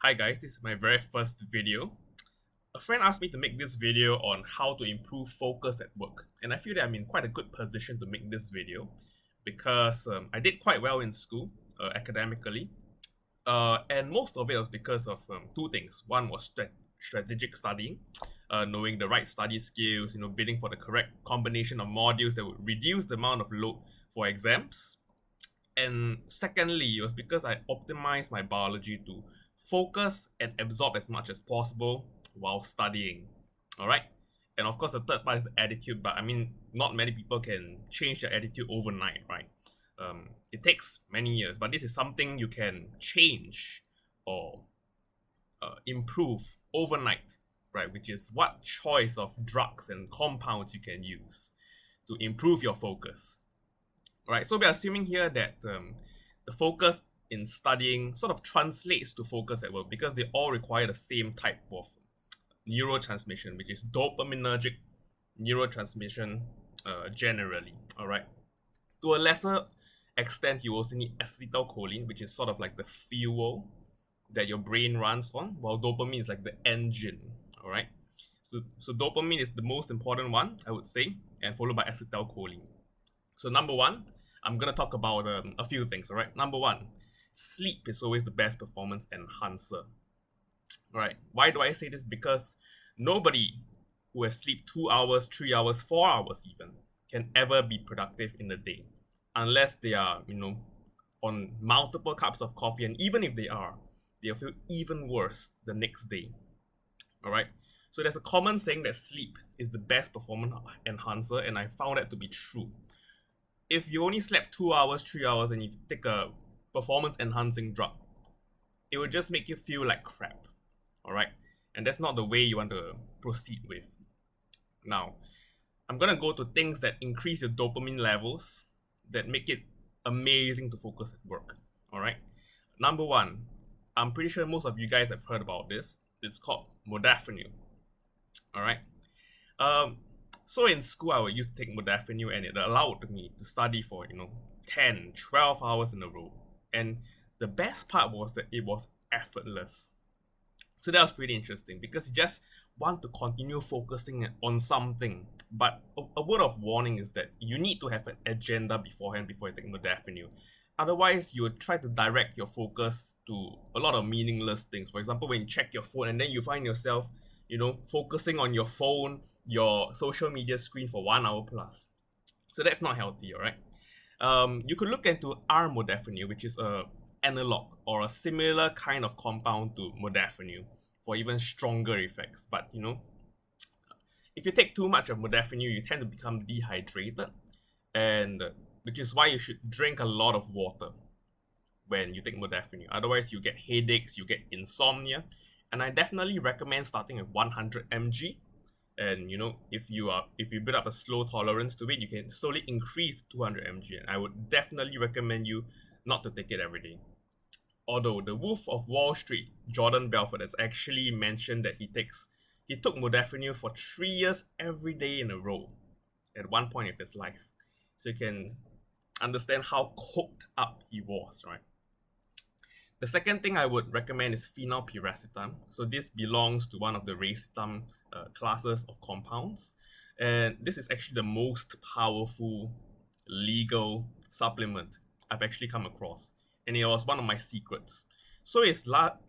Hi guys, this is my very first video. A friend asked me to make this video on how to improve focus at work, and I feel that I'm in quite a good position to make this video because I did quite well in school academically, and most of it was because of two things. One was strategic studying, knowing the right study skills, bidding for the correct combination of modules that would reduce the amount of load for exams. And secondly, it was because I optimized my biology to focus and absorb as much as possible while studying. All right. And of course, the third part is the attitude, but I mean, not many people can change their attitude overnight, right? It takes many years, but this is something you can change or improve overnight, right? Which is what choice of drugs and compounds you can use to improve your focus. Right, so we're assuming here that the focus in studying sort of translates to focus at work because they all require the same type of neurotransmission, which is dopaminergic neurotransmission generally. All right, to a lesser extent, you also need acetylcholine, which is sort of like the fuel that your brain runs on, while dopamine is like the engine. All right, so dopamine is the most important one, I would say, and followed by acetylcholine. So number one, I'm going to talk about a few things, all right? Number one, sleep is always the best performance enhancer. All right, why do I say this? Because nobody who has sleep 2 hours, 3 hours, 4 hours even, can ever be productive in a day unless they are, on multiple cups of coffee. And even if they are, they'll feel even worse the next day. All right, so there's a common saying that sleep is the best performance enhancer, and I found that to be true. If you only slept 2 hours, 3 hours, and you take a performance enhancing drug, it will just make you feel like crap. All right. And that's not the way you want to proceed with. Now, I'm going to go to things that increase your dopamine levels that make it amazing to focus at work. All right. Number one, I'm pretty sure most of you guys have heard about this. It's called modafinil. All right. So in school, I would used to take modafinil, and it allowed me to study for 10, 12 hours in a row. And the best part was that it was effortless. So that was pretty interesting because you just want to continue focusing on something. But a word of warning is that you need to have an agenda beforehand before you take modafinil. Otherwise, you would try to direct your focus to a lot of meaningless things. For example, when you check your phone and then you find yourself, focusing on your phone, your social media screen for 1 hour plus. So that's not healthy, all right? You could look into R-modafinil, which is a analog or a similar kind of compound to modafinil for even stronger effects. But if you take too much of modafinil, you tend to become dehydrated, and which is why you should drink a lot of water when you take modafinil. Otherwise, you get headaches, you get insomnia, and I definitely recommend starting at 100 mg. And if you build up a slow tolerance to it, you can slowly increase to 200 mg. And I would definitely recommend you not to take it every day. Although the Wolf of Wall Street, Jordan Belfort, has actually mentioned that he took modafinil for 3 years every day in a row at one point of his life. So you can understand how coked up he was, right? The second thing I would recommend is phenylpiracetam. So this belongs to one of the racetam classes of compounds. And this is actually the most powerful legal supplement I've actually come across. And it was one of my secrets. So it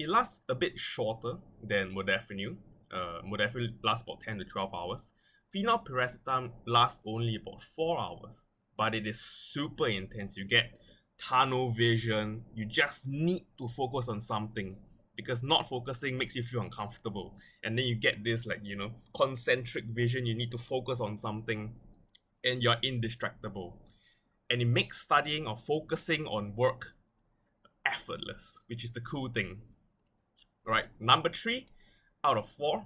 lasts a bit shorter than modafinil. Modafinil lasts about 10 to 12 hours. Phenylpiracetam lasts only about 4 hours. But it is super intense. You get tunnel vision. You just need to focus on something because not focusing makes you feel uncomfortable, and then you get this concentric vision. You need to focus on something and you're indistractable, and it makes studying or focusing on work effortless, which is the cool thing. All right, number 3 out of 4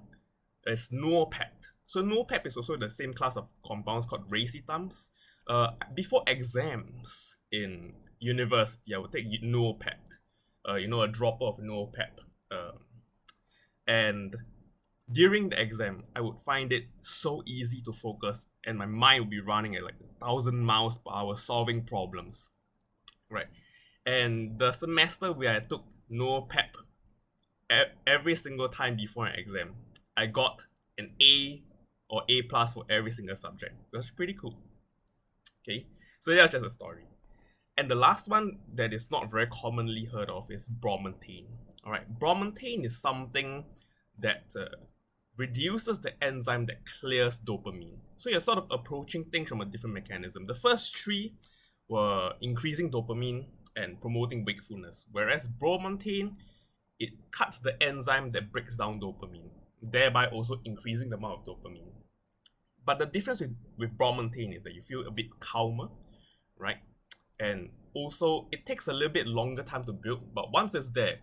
is no-pep. So no-pep is also the same class of compounds called racetams. Before exams in university, I would take no-pep, a dropper of no-pep. And during the exam, I would find it so easy to focus, and my mind would be running at like 1,000 miles per hour solving problems, right? And the semester where I took no-pep every single time before an exam, I got an A or A plus for every single subject. It was pretty cool. Okay, so that's just a story. And the last one that is not very commonly heard of is bromontane. All right, bromontane is something that reduces the enzyme that clears dopamine. So you're sort of approaching things from a different mechanism. The first three were increasing dopamine and promoting wakefulness, whereas bromontane, it cuts the enzyme that breaks down dopamine, thereby also increasing the amount of dopamine. But the difference with bromontane is that you feel a bit calmer, right? And also, it takes a little bit longer time to build, but once it's there,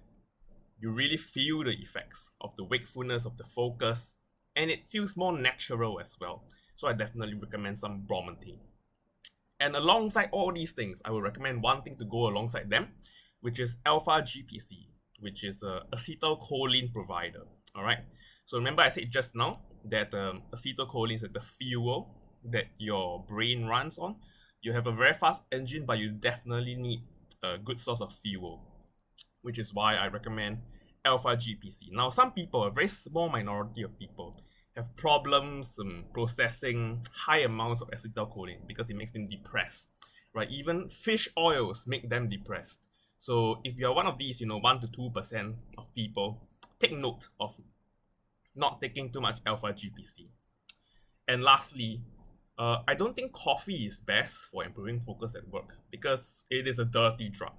you really feel the effects of the wakefulness, of the focus, and it feels more natural as well. So I definitely recommend some bromontane. And alongside all these things, I would recommend one thing to go alongside them, which is alpha GPC, which is a acetylcholine provider. All right. So remember, I said just now that acetylcholine is the fuel that your brain runs on. You have a very fast engine, but you definitely need a good source of fuel, which is why I recommend alpha GPC. Now, some people, a very small minority of people, have problems processing high amounts of acetylcholine because it makes them depressed, right? Even fish oils make them depressed. So if you're one of these, 1 to 2% of people, take note of not taking too much alpha GPC. And lastly, I don't think coffee is best for improving focus at work because it is a dirty drug.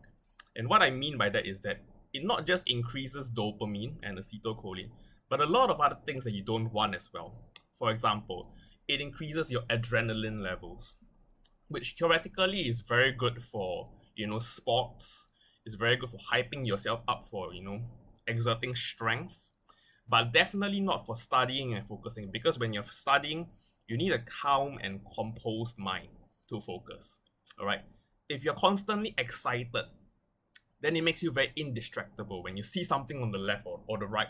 And what I mean by that is that it not just increases dopamine and acetylcholine, but a lot of other things that you don't want as well. For example, it increases your adrenaline levels, which theoretically is very good for, sports. It's very good for hyping yourself up for, exerting strength, but definitely not for studying and focusing, because when you're studying, you need a calm and composed mind to focus. All right. If you're constantly excited, then it makes you very indistractable. When you see something on the left or the right,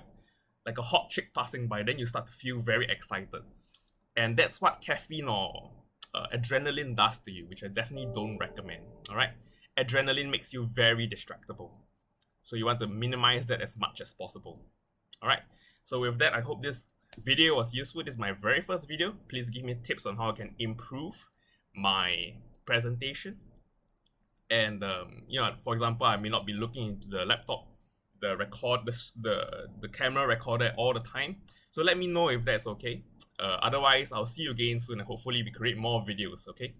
like a hot chick passing by, then you start to feel very excited. And that's what caffeine or adrenaline does to you, which I definitely don't recommend. All right. Adrenaline makes you very distractible. So you want to minimize that as much as possible. All right. So with that, I hope this video was useful. This is my very first video. Please give me tips on how I can improve my presentation. And for example, I may not be looking into the laptop, the camera recorder all the time. So let me know if that's okay. Otherwise, I'll see you again soon, and hopefully we create more videos. Okay.